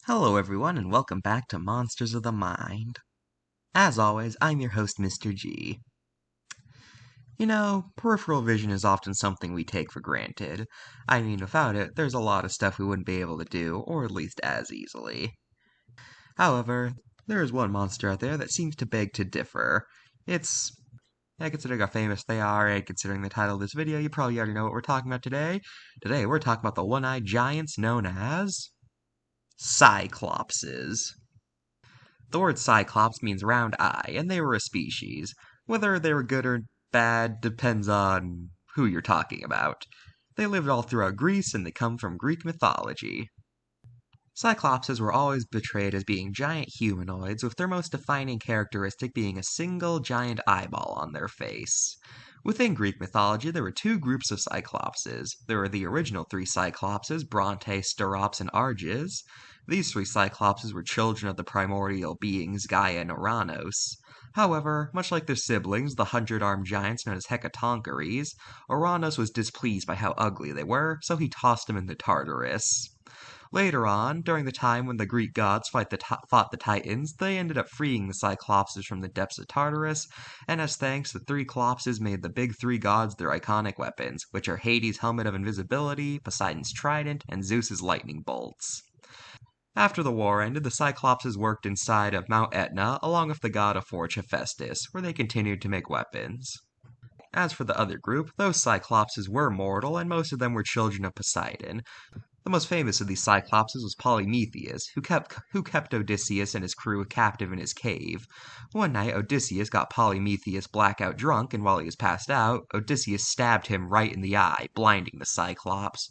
Hello everyone and welcome back to Monsters of the Mind. As always, I'm your host Mr.G. You know, peripheral vision is often something we take for granted. I mean, without it, there's a lot of stuff we wouldn't be able to do, or at least as easily. However, there is one monster out there that seems to beg to differ. Considering how famous they are, and considering the title of this video, you probably already know what we're talking about today. Today, we're talking about the one-eyed giants known as Cyclopses. The word Cyclops means round eye, and they were a species. Whether they were good or bad depends on who you're talking about. They lived all throughout Greece, and they come from Greek mythology. Cyclopses were always portrayed as being giant humanoids, with their most defining characteristic being a single giant eyeball on their face. Within Greek mythology, there were two groups of Cyclopses. There were the original three Cyclopses, Bronte, Sterops, and Arges. These three Cyclopses were children of the primordial beings Gaia and Oranos. However, much like their siblings, the hundred-armed giants known as Hecatoncheires, Oranos was displeased by how ugly they were, so he tossed them into Tartarus. Later on, during the time when the Greek gods fought the Titans, they ended up freeing the Cyclopses from the depths of Tartarus, and as thanks, the three Clopses made the big three gods their iconic weapons, which are Hades' helmet of invisibility, Poseidon's trident, and Zeus's lightning bolts. After the war ended, the Cyclopses worked inside of Mount Etna, along with the god of forge Hephaestus, where they continued to make weapons. As for the other group, those Cyclopses were mortal, and most of them were children of Poseidon. The most famous of these Cyclopses was Polymetheus, who kept Odysseus and his crew captive in his cave. One night, Odysseus got Polymetheus blackout drunk, and while he was passed out, Odysseus stabbed him right in the eye, blinding the Cyclops.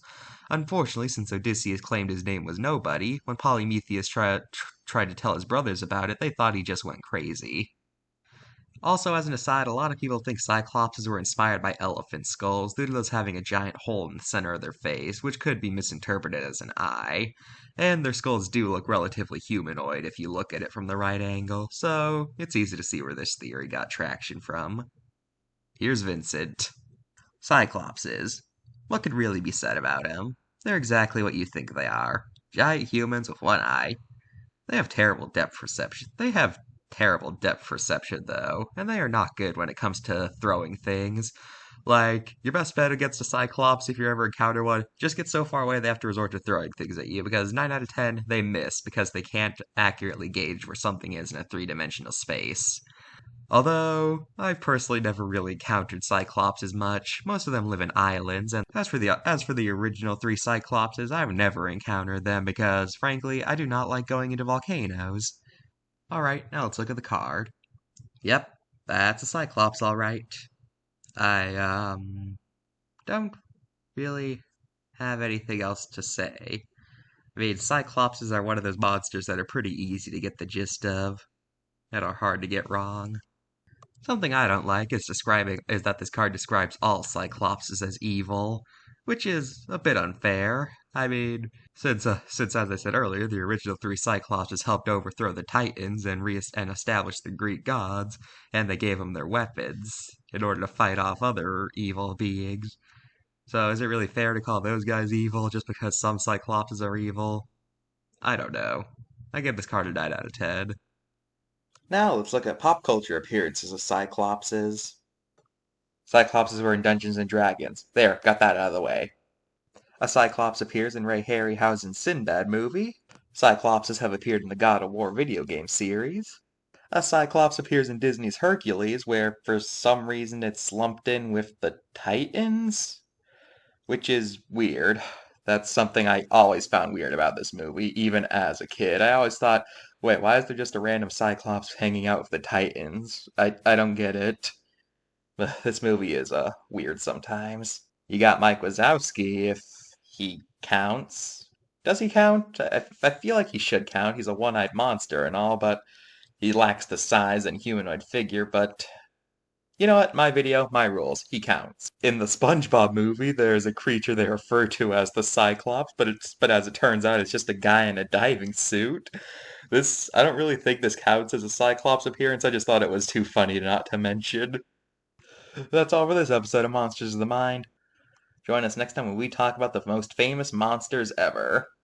Unfortunately, since Odysseus claimed his name was Nobody, when Polymetheus tried to tell his brothers about it, they thought he just went crazy. Also, as an aside, a lot of people think Cyclopses were inspired by elephant skulls due to those having a giant hole in the center of their face, which could be misinterpreted as an eye. And their skulls do look relatively humanoid if you look at it from the right angle, so it's easy to see where this theory got traction from. Here's Vincent. Cyclopses. What could really be said about them? They're exactly what you think they are. Giant humans with one eye. They have terrible depth perception. Though, and they are not good when it comes to throwing things. Like, your best bet against a Cyclops, if you ever encounter one, just get so far away they have to resort to throwing things at you, because 9 out of 10, they miss, because they can't accurately gauge where something is in a three-dimensional space. Although, I've personally never really encountered Cyclops as much. Most of them live in islands, and as for the original three Cyclopses, I've never encountered them because, frankly, I do not like going into volcanoes. Alright, now let's look at the card. Yep, that's a Cyclops, alright. I, don't really have anything else to say. I mean, Cyclopses are one of those monsters that are pretty easy to get the gist of, that are hard to get wrong. Something I don't like is that this card describes all Cyclopses as evil, which is a bit unfair. I mean, since as I said earlier, the original three Cyclopses helped overthrow the Titans and establish the Greek gods, and they gave them their weapons in order to fight off other evil beings. So is it really fair to call those guys evil just because some Cyclopses are evil? I don't know. I give this card a 9 out of 10. Now let's look at pop culture appearances of Cyclopses. Cyclopses were in Dungeons and Dragons. There, got that out of the way. A Cyclops appears in Ray Harryhausen's Sinbad movie. Cyclopses have appeared in the God of War video game series. A Cyclops appears in Disney's Hercules, where for some reason it's lumped in with the Titans, which is weird. That's something I always found weird about this movie, even as a kid. I always thought, wait, why is there just a random Cyclops hanging out with the Titans? I don't get it. But this movie is weird sometimes. You got Mike Wazowski, if he counts. Does he count? I feel like he should count. He's a one-eyed monster and all, but he lacks the size and humanoid figure, but you know what? My video, my rules. He counts. In the SpongeBob movie, there's a creature they refer to as the Cyclops, but as it turns out, it's just a guy in a diving suit. I don't really think this counts as a Cyclops appearance. I just thought it was too funny not to mention. That's all for this episode of Monsters of the Mind. Join us next time when we talk about the most famous monsters ever.